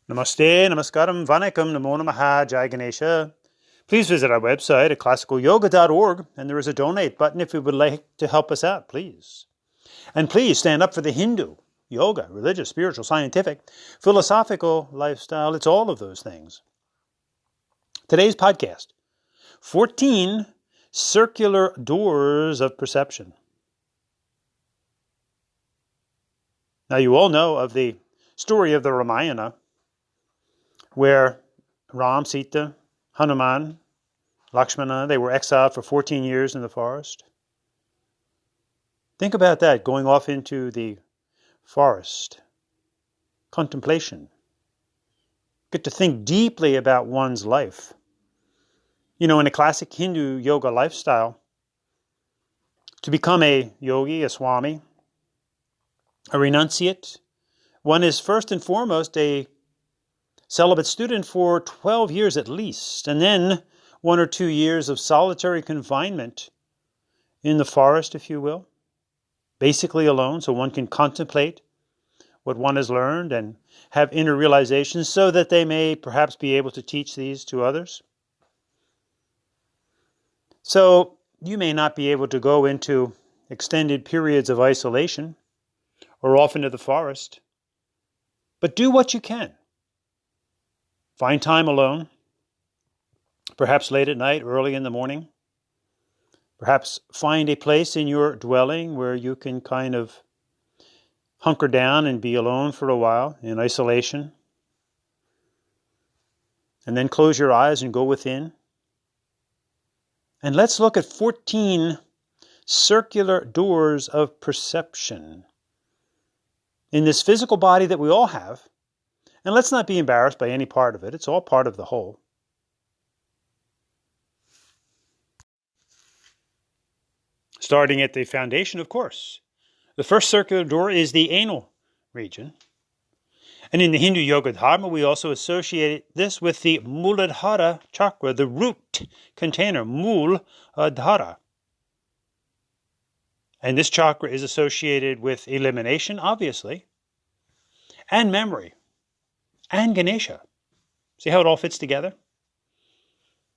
Namaste, Namaskaram, Vanakkam, Namo Namaha, Jai Ganesha. Please visit our website at classicalyoga.org, and there is a donate button if you would like to help us out, please. And please stand up for the Hindu, yoga, religious, spiritual, scientific, philosophical lifestyle. It's all of those things. Today's podcast, 14 Circular Doors of Perception. Now, you all know of the story of the Ramayana, where Ram, Sita, Hanuman, Lakshmana, they were exiled for 14 years in the forest. Think about that, going off into the forest. Contemplation. Get to think deeply about one's life. You know, in a classic Hindu yoga lifestyle, to become a yogi, a swami, a renunciate, one is first and foremost a celibate student for 12 years at least, and then 1 or 2 years of solitary confinement in the forest, if you will, basically alone, so one can contemplate what one has learned and have inner realizations so that they may perhaps be able to teach these to others. So you may not be able to go into extended periods of isolation or off into the forest, but do what you can. Find time alone, perhaps late at night, early in the morning. Perhaps find a place in your dwelling where you can kind of hunker down and be alone for a while in isolation. And then close your eyes and go within. And let's look at 14 circular doors of perception in this physical body that we all have. And let's not be embarrassed by any part of it. It's all part of the whole. Starting at the foundation, of course. The first circular door is the anal region. And in the Hindu Yoga Dharma, we also associate this with the Muladhara chakra, the root container, Muladhara. And this chakra is associated with elimination, obviously, and memory. And Ganesha. See how it all fits together?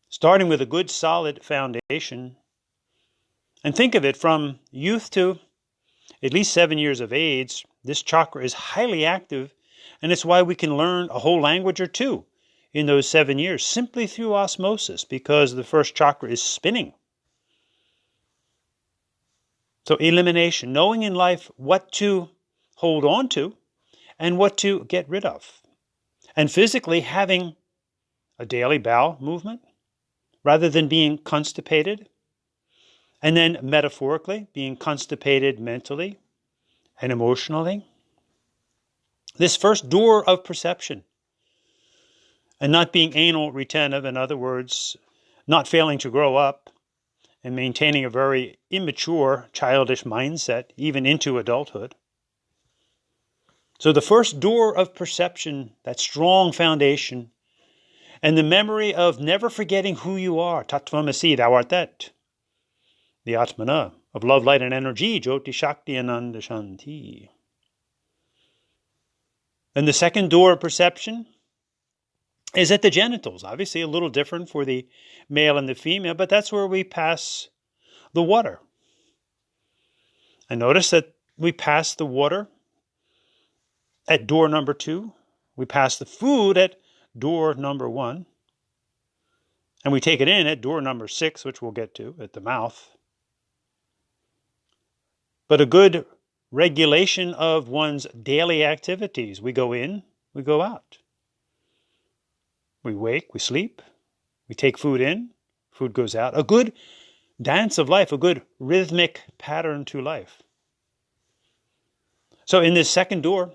Starting with a good solid foundation. And think of it, from youth to at least 7 years of age, this chakra is highly active, and it's why we can learn a whole language or two in those 7 years, simply through osmosis, because the first chakra is spinning. So elimination, knowing in life what to hold on to and what to get rid of. And physically having a daily bowel movement rather than being constipated. And then metaphorically being constipated mentally and emotionally. This first door of perception. And not being anal retentive, in other words, not failing to grow up and maintaining a very immature, childish mindset, even into adulthood. So the first door of perception, that strong foundation, and the memory of never forgetting who you are, Tattvamasi, thou art that, the Atmana, of love, light, and energy, Jyoti, Shakti, Ananda, Shanti. And the second door of perception is at the genitals, obviously a little different for the male and the female, but that's where we pass the water. And notice that we pass the water at door number 2, we pass the food at door number 1, and we take it in at door number 6, which we'll get to, at the mouth. But a good regulation of one's daily activities. We go in, we go out. We wake, we sleep, we take food in, food goes out. A good dance of life, a good rhythmic pattern to life. So in this second door,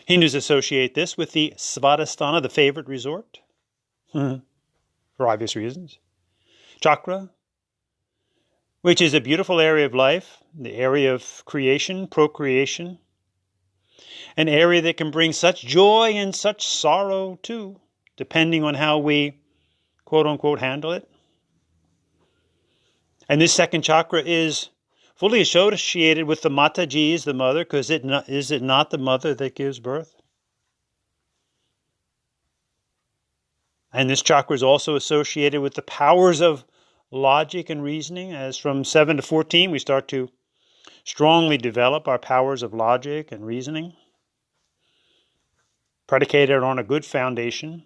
Hindus associate this with the Svadhisthana, the favorite resort, for obvious reasons. Chakra, which is a beautiful area of life, the area of creation, procreation, an area that can bring such joy and such sorrow too, depending on how we, quote unquote, handle it. And this second chakra is fully associated with the Mataji, the mother, because is it not the mother that gives birth? And this chakra is also associated with the powers of logic and reasoning. As from 7 to 14, we start to strongly develop our powers of logic and reasoning, predicated on a good foundation.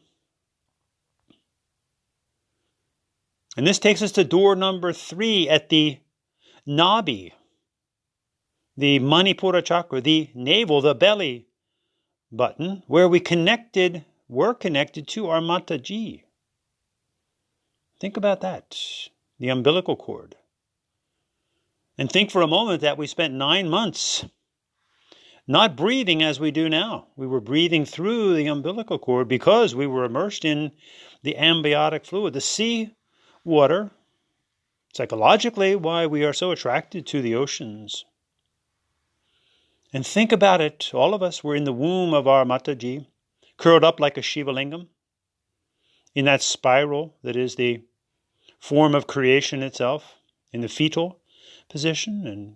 And this takes us to door number 3 at the Nabi, the Manipura chakra, the navel, the belly button, where we're connected to our Mataji. Think about that, the umbilical cord. And think for a moment that we spent 9 months not breathing as we do now. We were breathing through the umbilical cord because we were immersed in the amniotic fluid, the sea water, psychologically why we are so attracted to the oceans. And think about it, all of us were in the womb of our Mataji, curled up like a Shiva lingam, in that spiral that is the form of creation itself, in the fetal position, and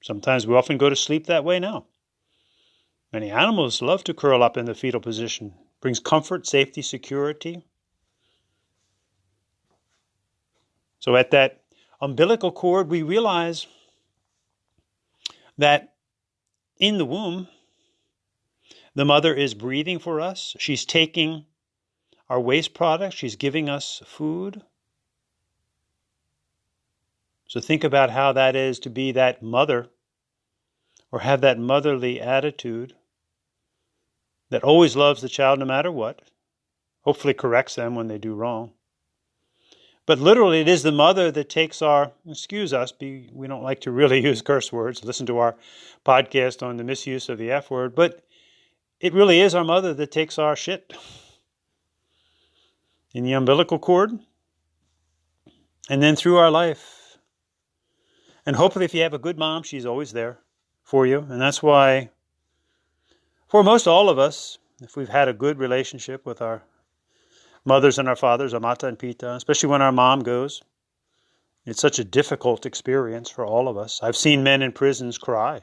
sometimes we often go to sleep that way now. Many animals love to curl up in the fetal position. Brings comfort, safety, security. So at that umbilical cord, we realize that in the womb, the mother is breathing for us. She's taking our waste products. She's giving us food. So think about how that is to be that mother, or have that motherly attitude that always loves the child no matter what, hopefully corrects them when they do wrong. But literally it is the mother that takes our, excuse us, we don't like to really use curse words, listen to our podcast on the misuse of the F word, but it really is our mother that takes our shit in the umbilical cord and then through our life. And hopefully if you have a good mom, she's always there for you. And that's why, for most all of us, if we've had a good relationship with our mothers and our fathers, our Mata and Pita, especially when our mom goes, it's such a difficult experience for all of us. I've seen men in prisons cry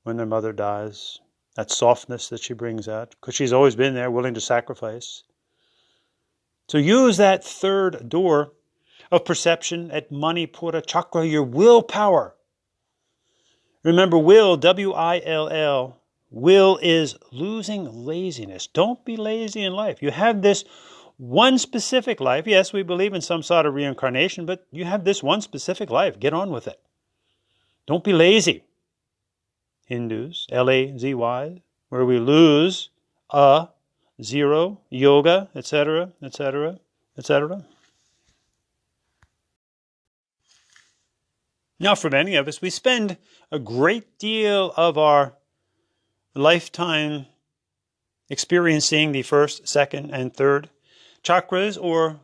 when their mother dies. That softness that she brings out, because she's always been there, willing to sacrifice. So use that third door of perception at Manipura chakra, your willpower. Remember, will, W-I-L-L, will is losing laziness. Don't be lazy in life. You have this one specific life. Yes, we believe in some sort of reincarnation, but you have this one specific life. Get on with it. Don't be lazy. Hindus, L-A-Z-Y, where we lose a, zero, yoga, etc., etc., etc. Now, for many of us, we spend a great deal of our lifetime experiencing the first, second, and third chakras, or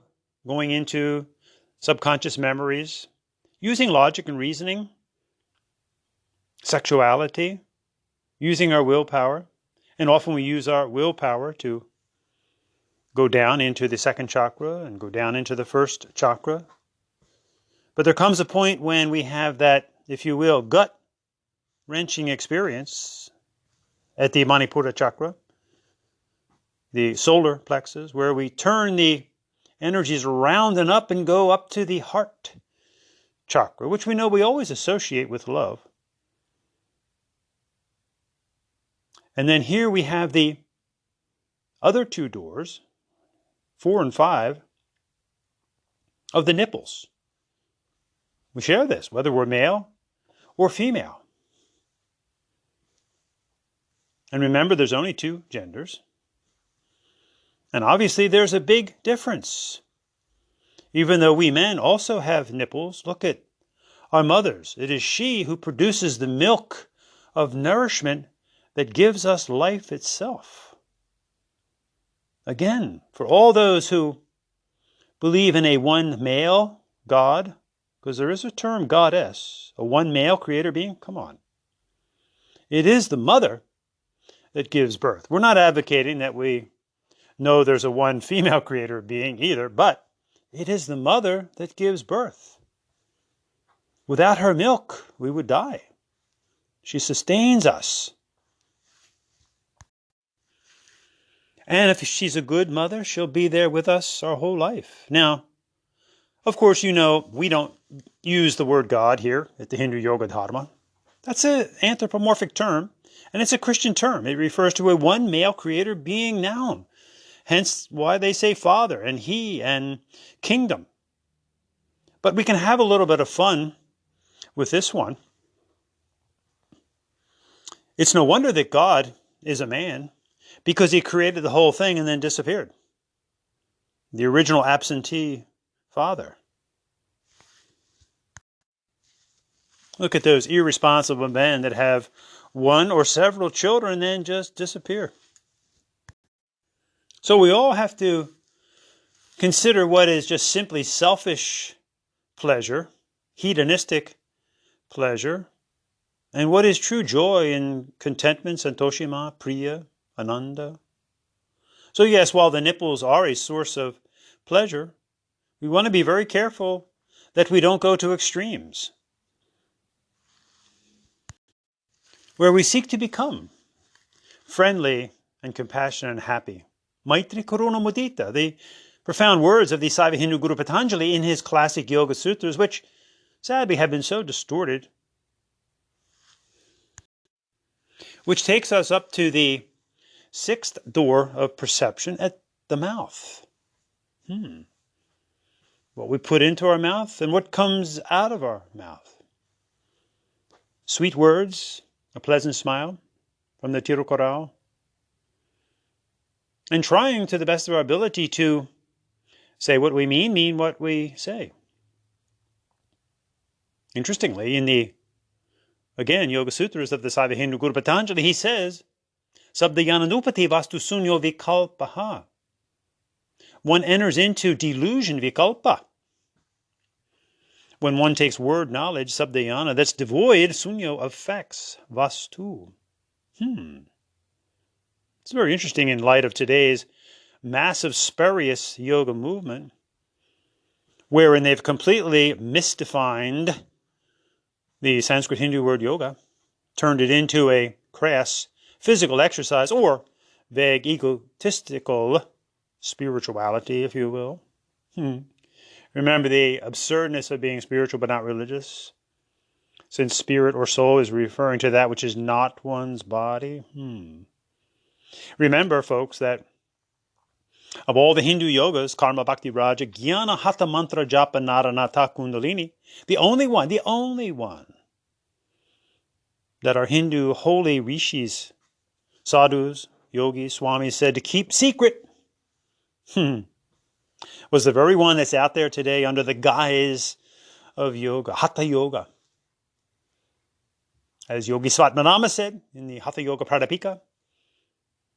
going into subconscious memories, using logic and reasoning, sexuality, using our willpower. And often we use our willpower to go down into the second chakra and go down into the first chakra. But there comes a point when we have that, if you will, gut-wrenching experience at the Manipura chakra, the solar plexus, where we turn the energies around and up and go up to the heart chakra, which we know we always associate with love. And then here we have the other two doors, 4 and 5, of the nipples. We share this, whether we're male or female. And remember, there's only 2 genders. And obviously there's a big difference. Even though we men also have nipples, look at our mothers. It is she who produces the milk of nourishment that gives us life itself. Again, for all those who believe in a one male God, because there is a term goddess, a one male creator being, come on. It is the mother that gives birth. We're not advocating that we know there's a one female creator being either, but it is the mother that gives birth. Without her milk, we would die. She sustains us. And if she's a good mother, she'll be there with us our whole life. Now, of course, you know, we don't use the word God here at the Hindu Yoga Dharma. That's an anthropomorphic term, and it's a Christian term. It refers to a one male creator being noun. Hence why they say Father and He and Kingdom. But we can have a little bit of fun with this one. It's no wonder that God is a man, because He created the whole thing and then disappeared. The original absentee father. Look at those irresponsible men that have one or several children and then just disappear. So we all have to consider what is just simply selfish pleasure, hedonistic pleasure, and what is true joy and contentment, santoshima, priya, ananda. So yes, while the nipples are a source of pleasure, we want to be very careful that we don't go to extremes, where we seek to become friendly and compassionate and happy. Maitri Karuna Mudita, the profound words of the Saiva Hindu Guru Patanjali in his classic Yoga Sutras, which sadly have been so distorted, which takes us up to the sixth door of perception at the mouth. What we put into our mouth and what comes out of our mouth. Sweet words, a pleasant smile from the Tirukoral, and trying to the best of our ability to say what we mean what we say. Interestingly, in the, again, Yoga Sutras of the Saiva Hindu Guru Patanjali, he says, Sabdayananupati vastu sunyo vikalpaha. One enters into delusion vikalpa. When one takes word knowledge, sabdayana, that's devoid, sunyo, of facts, vastu. It's very interesting in light of today's massive spurious yoga movement, wherein they've completely misdefined the Sanskrit Hindu word yoga, turned it into a crass physical exercise or vague egotistical spirituality, if you will. Remember the absurdness of being spiritual but not religious, since spirit or soul is referring to that which is not one's body. Remember, folks, that of all the Hindu yogas, Karma Bhakti Raja, Jnana Hatha Mantra Japa Naranata Kundalini, the only one that our Hindu holy rishis, sadhus, yogis, swamis said to keep secret, was the very one that's out there today under the guise of yoga, Hatha Yoga. As Yogi Svatmanama said in the Hatha Yoga Pradipika,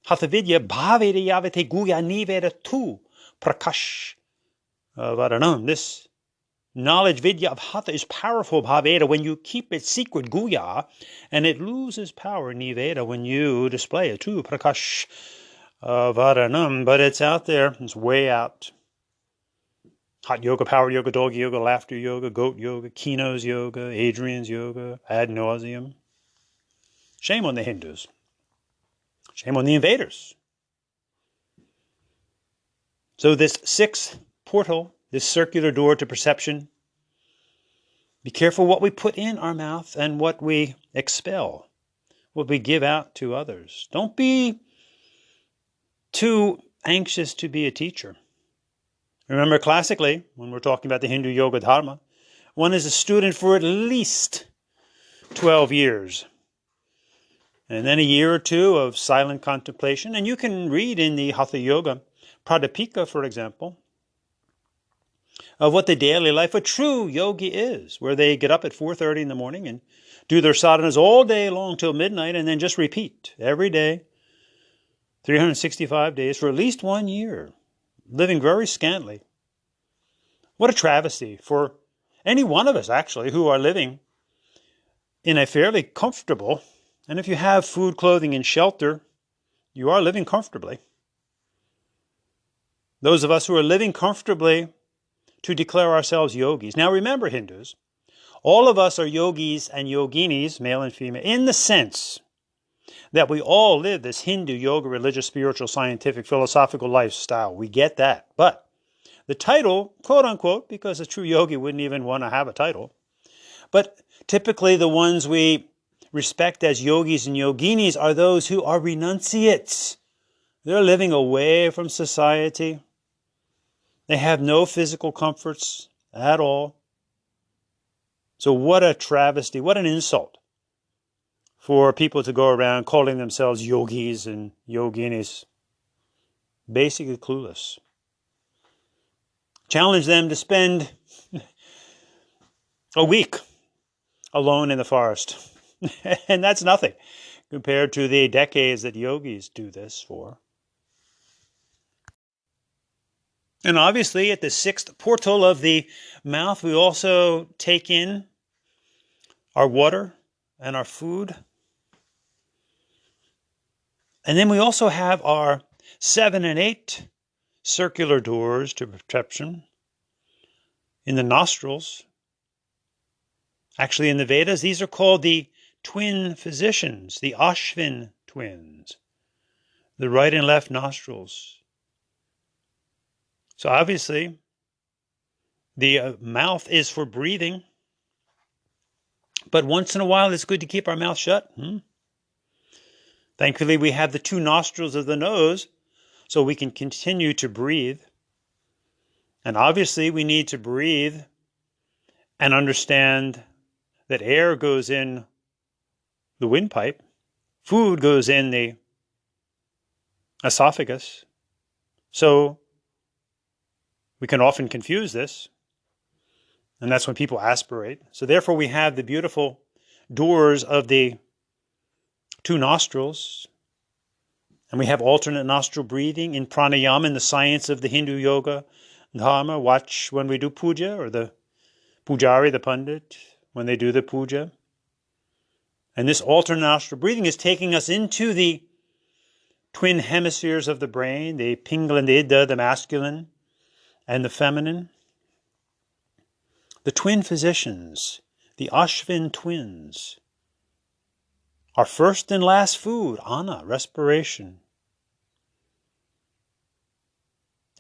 Hatha Vidya Bhaveda Yavate Guya Niveda Tu Prakash Varanam. This knowledge Vidya of Hatha is powerful, Bhaveda, when you keep it secret, Guya, and it loses power, Niveda, when you display it, Tu Prakash Varanam. But it's out there, it's way out. Hot yoga, power yoga, dog yoga, laughter yoga, goat yoga, Kino's yoga, Adrian's yoga, ad nauseum. Shame on the Hindus. Shame on the invaders. So this sixth portal, this circular door to perception, be careful what we put in our mouth and what we expel, what we give out to others. Don't be too anxious to be a teacher. Remember, classically, when we're talking about the Hindu Yoga Dharma, one is a student for at least 12 years. And then a year or two of silent contemplation. And you can read in the Hatha Yoga Pradipika, for example, of what the daily life of a true yogi is, where they get up at 4:30 in the morning and do their sadhanas all day long till midnight and then just repeat every day, 365 days for at least 1 year, living very scantily. What a travesty for any one of us, actually, who are living in a fairly comfortable, and if you have food, clothing, and shelter, you are living comfortably. Those of us who are living comfortably to declare ourselves yogis. Now remember, Hindus, all of us are yogis and yoginis, male and female, in the sense that we all live this Hindu, yoga, religious, spiritual, scientific, philosophical lifestyle. We get that. But the title, quote unquote, because a true yogi wouldn't even want to have a title, but typically the ones we respect as yogis and yoginis are those who are renunciates. They're living away from society. They have no physical comforts at all. So what a travesty, what an insult for people to go around calling themselves yogis and yoginis. Basically clueless. Challenge them to spend a week alone in the forest. And that's nothing compared to the decades that yogis do this for. And obviously, at the sixth portal of the mouth, we also take in our water and our food. And then we also have our 7 and 8 circular doors to perception in the nostrils. Actually, in the Vedas, these are called the twin physicians, the Ashvin twins, the right and left nostrils. So obviously, the mouth is for breathing, but once in a while it's good to keep our mouth shut. Thankfully, we have the 2 nostrils of the nose, so we can continue to breathe. And obviously, we need to breathe and understand that air goes in the windpipe, food goes in the esophagus. So we can often confuse this, and that's when people aspirate. So therefore, we have the beautiful doors of the 2 nostrils, and we have alternate nostril breathing in pranayama, in the science of the Hindu yoga dharma. Watch when we do puja, or the pujari, the pandit, when they do the puja. And this alternate nostril breathing is taking us into the twin hemispheres of the brain, the pingala and the ida, the masculine and the feminine. The twin physicians, the Ashvin twins, our first and last food, ana, respiration.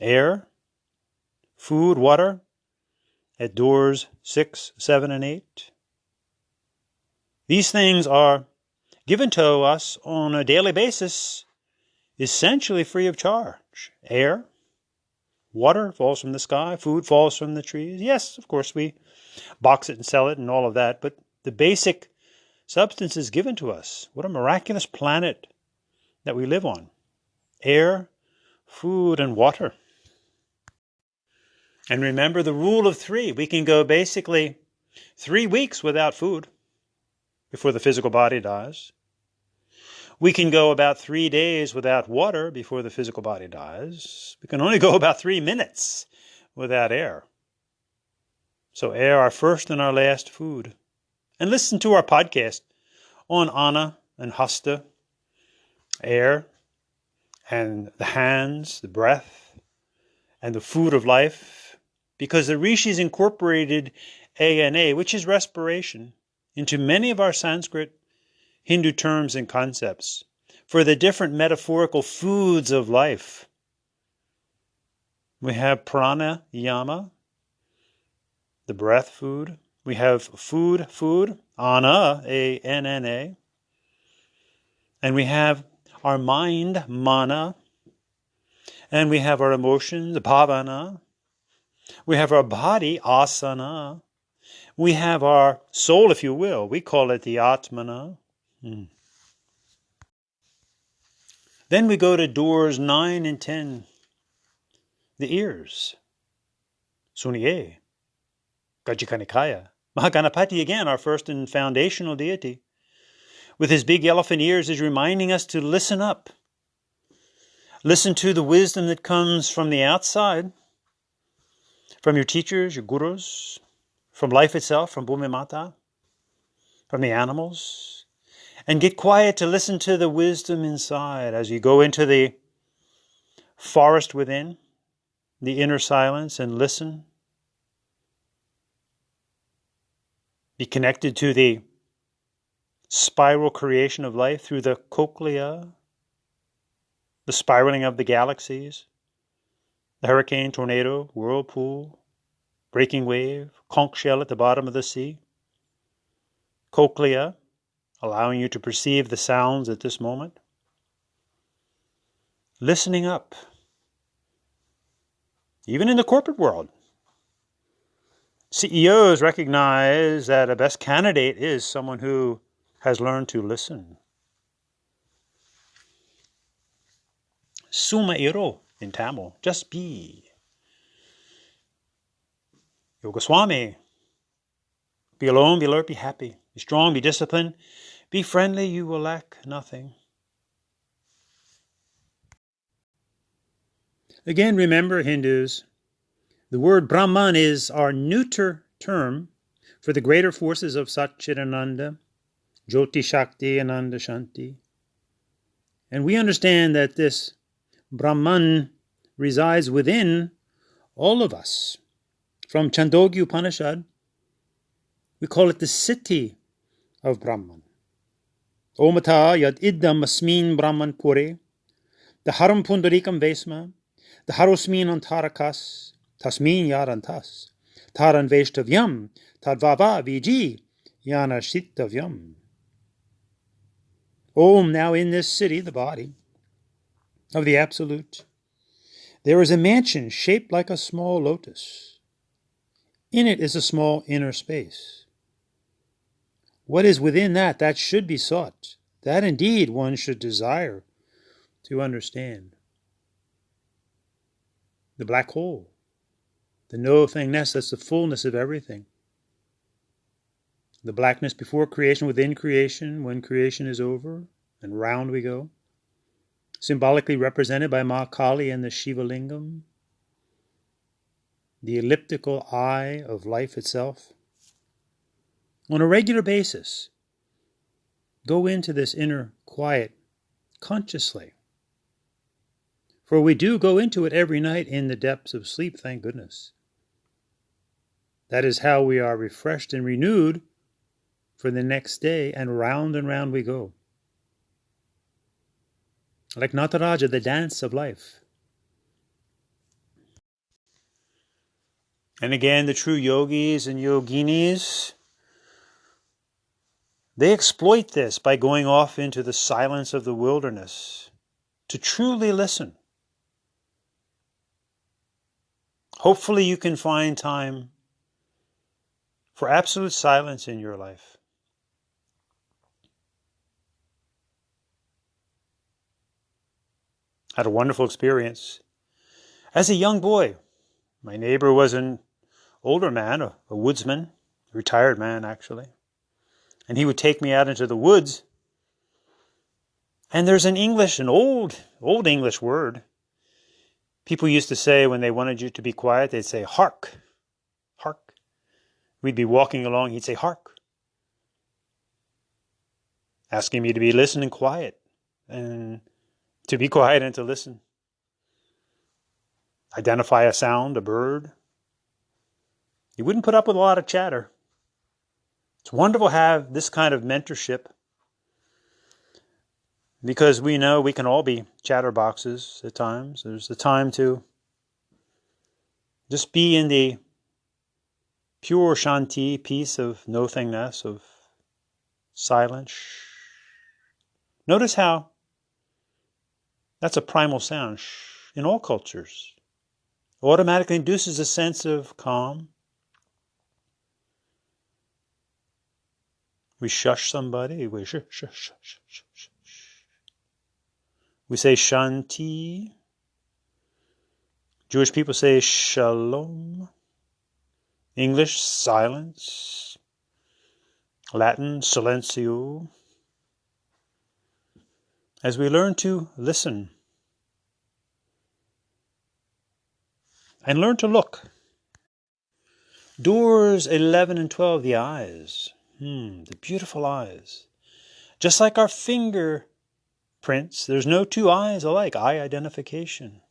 Air, food, water, at doors 6, 7, and 8. These things are given to us on a daily basis, essentially free of charge. Air, water falls from the sky, food falls from the trees. Yes, of course, we box it and sell it and all of that, but the basic substance is given to us. What a miraculous planet that we live on. Air, food, and water. And remember the rule of 3. We can go basically 3 weeks without food before the physical body dies. We can go about 3 days without water before the physical body dies. We can only go about 3 minutes without air. So air, our first and our last food. And listen to our podcast on ana and hasta, air, and the hands, the breath, and the food of life, because the rishis incorporated ana, which is respiration, into many of our Sanskrit Hindu terms and concepts for the different metaphorical foods of life. We have pranayama, the breath food. We have food, ana, A-N-N-A. And we have our mind, mana. And we have our emotions, bhavana. We have our body, asana. We have our soul, if you will. We call it the atmana. Then we go to doors 9 and 10. The ears. Sunye. Gajikanikaya. Mahaganapati, again, our first and foundational deity, with his big elephant ears, is reminding us to listen up. Listen to the wisdom that comes from the outside, from your teachers, your gurus, from life itself, from Bhumi Mata, from the animals, and get quiet to listen to the wisdom inside as you go into the forest within, the inner silence, and listen. Be connected to the spiral creation of life through the cochlea, the spiraling of the galaxies, the hurricane, tornado, whirlpool, breaking wave, conch shell at the bottom of the sea. Cochlea, allowing you to perceive the sounds at this moment. Listening up. Even in the corporate world, CEOs recognize that a best candidate is someone who has learned to listen. Suma iro in Tamil, just be. Yogaswami, be alone, be alert, be happy. Be strong, be disciplined. Be friendly, you will lack nothing. Again, remember, Hindus, the word Brahman is our neuter term for the greater forces of Satchidananda, Jyoti Shakti, Ananda Shanti. And we understand that this Brahman resides within all of us. From Chandogya Upanishad, we call it the city of Brahman. Omata yad iddam asmin Brahman pure, the haram pundarikam vesma, the harosmin antarakas, tasmin yarantas, taran veshtavyam, tadvava viji, yana shitavyam. Om, now in this city, the body of the Absolute, there is a mansion shaped like a small lotus. In it is a small inner space. What is within that should be sought. That indeed one should desire to understand. The black hole, the no-thingness, that's the fullness of everything. The blackness before creation, within creation, when creation is over, and round we go. Symbolically represented by Ma Kali and the Shiva Lingam. The elliptical eye of life itself. On a regular basis, go into this inner quiet consciously. For we do go into it every night in the depths of sleep, thank goodness. That is how we are refreshed and renewed for the next day, and round we go. Like Nataraja, the dance of life. And again, the true yogis and yoginis, they exploit this by going off into the silence of the wilderness to truly listen. Hopefully you can find time for absolute silence in your life. I had a wonderful experience. As a young boy, my neighbor was an older man, a woodsman, a retired man actually. And he would take me out into the woods. And there's an old English word. People used to say when they wanted you to be quiet, they'd say, hark, hark. We'd be walking along, he'd say, hark. Asking me to be listening quiet, and to be quiet and to listen. Identify a sound, a bird. He wouldn't put up with a lot of chatter. It's wonderful to have this kind of mentorship, because we know we can all be chatterboxes at times. There's a time to just be in the pure shanti, peace of nothingness, of silence. Notice how that's a primal sound in all cultures. Automatically induces a sense of calm. We shush somebody, we shush, shush, shush, shush, shush. We say shanti. Jewish people say shalom. English, silence. Latin, silencio. As we learn to listen and learn to look. Doors 11 and 12, the eyes. The beautiful eyes. Just like our fingerprints, there's no two eyes alike. Eye identification.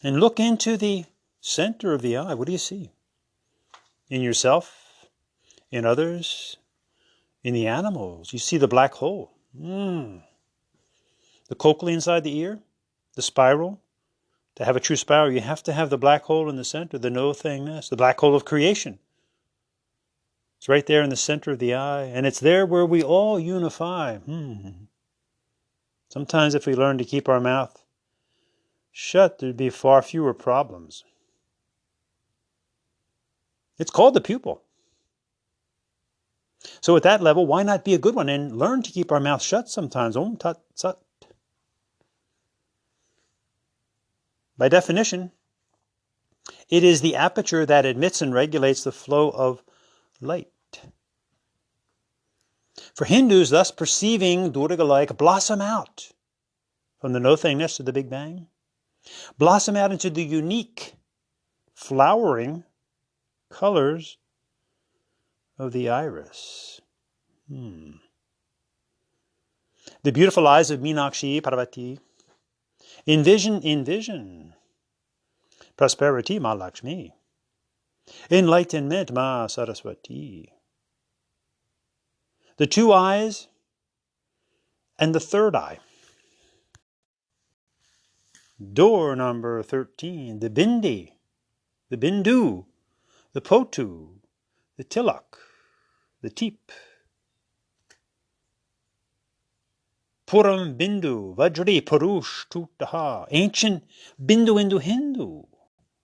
And look into the center of the eye. What do you see? In yourself? In others? In the animals, you see the black hole. The cochlea inside the ear, the spiral. To have a true spiral, you have to have the black hole in the center, the no-thingness, the black hole of creation. It's right there in the center of the eye, and it's there where we all unify. Sometimes if we learn to keep our mouth shut, there'd be far fewer problems. It's called the pupil. So at that level, why not be a good one and learn to keep our mouth shut sometimes? Om Tat Sat. By definition, it is the aperture that admits and regulates the flow of light. For Hindus, thus perceiving Durga-like blossom out from the no-thingness to the Big Bang, blossom out into the unique flowering colors of the iris. The beautiful eyes of Meenakshi Parvati envision prosperity, Ma Lakshmi, enlightenment, Ma Saraswati. The two eyes and the third eye. Door number 13, the Bindi, the Bindu, the Potu, the Tilak, the Teep. Puram Bindu, Vajri Purush Tutaha, ancient Bindu Hindu,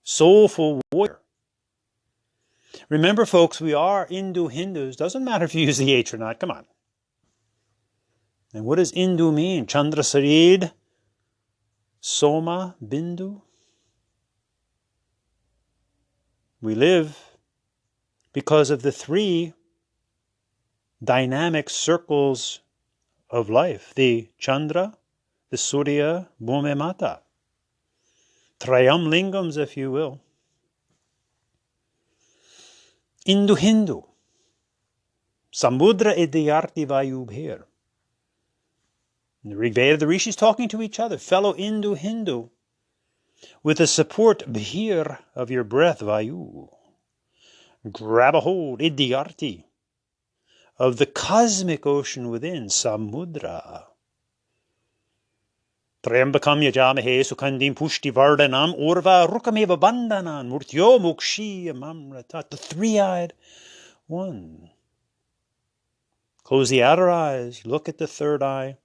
soulful warrior. Remember, folks, we are Hindu Hindus. Doesn't matter if you use the H or not. Come on. And what does Hindu mean? Chandra Sarid, Soma Bindu. We live because of the three dynamic circles of life. The Chandra, the Surya, Bhume Mata. Trayam Lingams, if you will. Hindu. Samudra Idyarti Vayubher. In the Rig Veda, the rishis talking to each other, fellow Hindu, with the support bhir of your breath, Vayu. Grab a hold, Idyarti, of the cosmic ocean within, Samudra. Trayambakam yajamahe sukhandim pushti vardhanam urva rukameva bandhanan murtyo mukshi mamratat. The three-eyed one. Close the outer eyes, look at the third eye,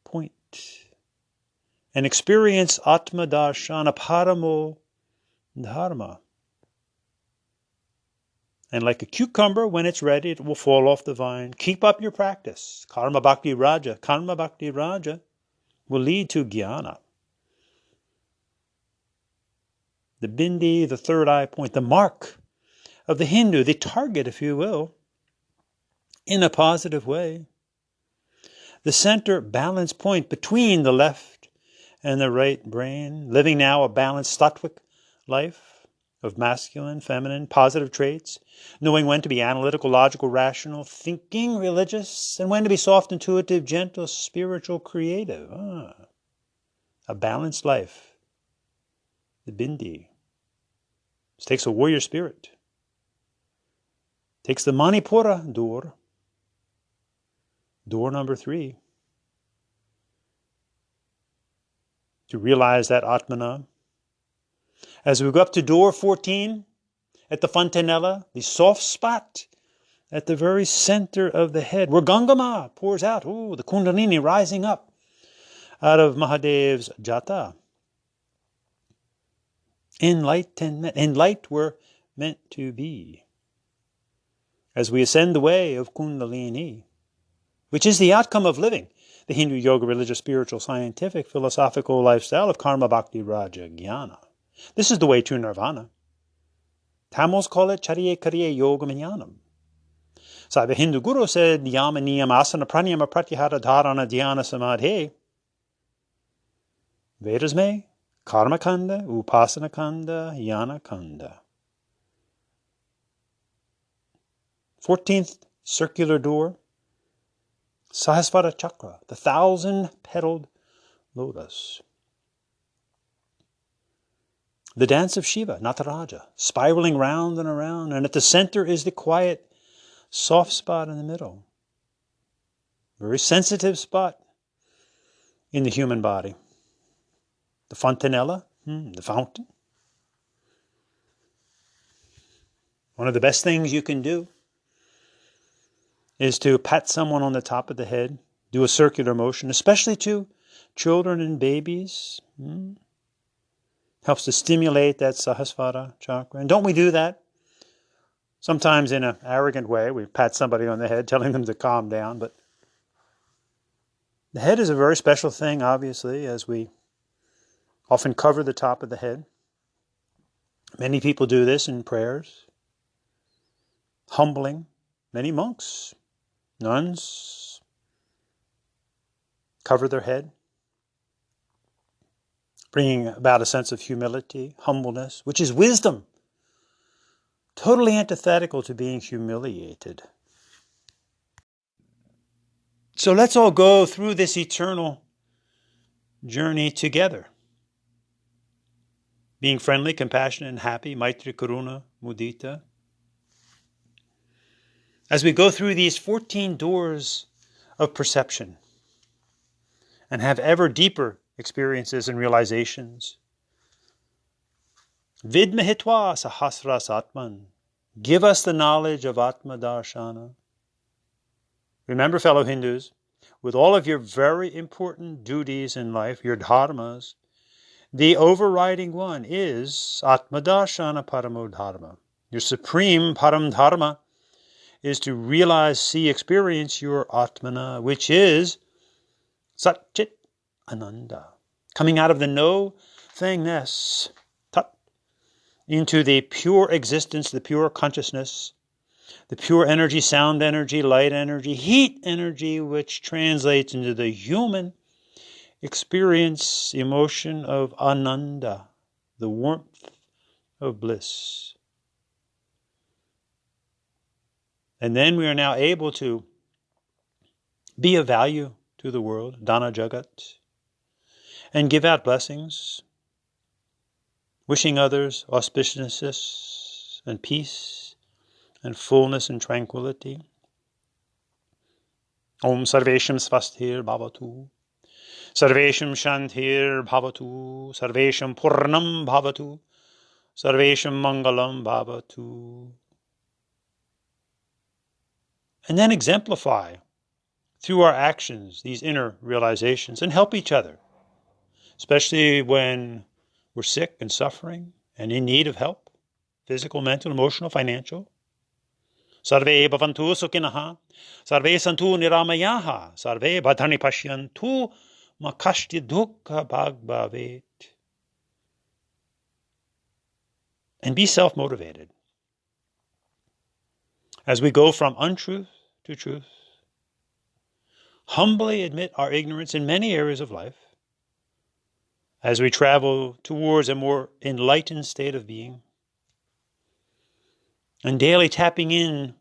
point, and experience Atma Darshana Paramo Dharma. And like a cucumber, when it's ready, it will fall off the vine. Keep up your practice. Karma Bhakti Raja will lead to jnana. The Bindi, the third eye point, the mark of the Hindu, the target, if you will, in a positive way. The center balance point between the left and the right brain, living now a balanced sattvic life of masculine, feminine, positive traits, knowing when to be analytical, logical, rational, thinking, religious, and when to be soft, intuitive, gentle, spiritual, creative. A balanced life. The Bindi. This takes a warrior spirit. Takes the Manipura door. Door number 3. To realize that Atmana. As we go up to door 14, at the fontanella, the soft spot at the very center of the head, where Gangama pours out, the Kundalini rising up out of Mahadev's jata. Enlightenment, and light we're meant to be. As we ascend the way of Kundalini, which is the outcome of living the Hindu yoga, religious, spiritual, scientific, philosophical lifestyle of Karma Bhakti Raja Jnana. This is the way to nirvana. Tamils call it Chariye Kariye Yoga Jnanam. So the Hindu Guru said, Yama Niyama Asana Pranayama Pratyahara Dharana Dhyana Samadhi. Vedas mein Karma Kanda, Upasana Kanda, Yana Kanda. 14th circular door, Sahasrara Chakra, the 1,000-petaled lotus. The dance of Shiva, Nataraja, spiraling round and around, and at the center is the quiet, soft spot in the middle. very sensitive spot in the human body. The fontanella, the fountain. One of the best things you can do is to pat someone on the top of the head, do a circular motion, especially to children and babies. Helps to stimulate that Saraswara chakra. And don't we do that? Sometimes in an arrogant way, we pat somebody on the head, telling them to calm down. But the head is a very special thing, obviously, as we often cover the top of the head. Many people do this in prayers. Humbling. Many monks, nuns, cover their head, bringing about a sense of humility, humbleness, which is wisdom. Totally antithetical to being humiliated. So let's all go through this eternal journey together. Being friendly, compassionate, and happy, Maitri, Karuna, Mudita. As we go through these 14 doors of perception and have ever deeper experiences and realizations. Vidmahitva sahasras atman. Give us the knowledge of Atma Darshana. Remember, fellow Hindus, with all of your very important duties in life, your dharmas, the overriding one is Atma Darshana Paramo Dharma. Your supreme Param Dharma is to realize, see, experience your Atmana, which is Sat Chit Ananda. Coming out of the no-thingness, Tat, into the pure existence, the pure consciousness, the pure energy, sound energy, light energy, heat energy, which translates into the human experience, emotion of Ananda, the warmth of bliss. And then we are now able to be of value to the world, Dana Jagat, and give out blessings, wishing others auspiciousness and peace and fullness and tranquility. Om Sarvesham Svasthir Bhavatu, Sarvesham Shantir Bhavatu, Sarvesham Purnam Bhavatu, Sarvesham Mangalam Bhavatu. And then exemplify through our actions these inner realizations and help each other, especially when we're sick and suffering and in need of help, physical, mental, emotional, financial. Sarve bhavantu sukhinaha, sarve santu niramayaha, sarve bhadani pashyantu makashti dukkha bhagbhavet. And be self-motivated as we go from untruth to truth. Humbly admit our ignorance in many areas of life as we travel towards a more enlightened state of being. And daily tapping in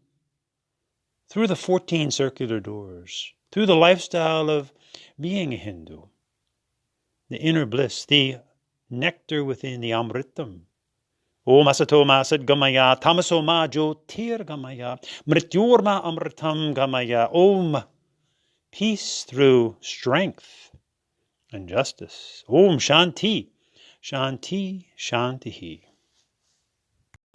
through the 14 circular doors, through the lifestyle of being a Hindu, the inner bliss, the nectar within, the amritam. Om asato ma sadgamaya, tamaso ma jyotirgamaya, mrityorma amritam gamaya. Om, peace through strength and justice. Om shanti, shanti, shantihi.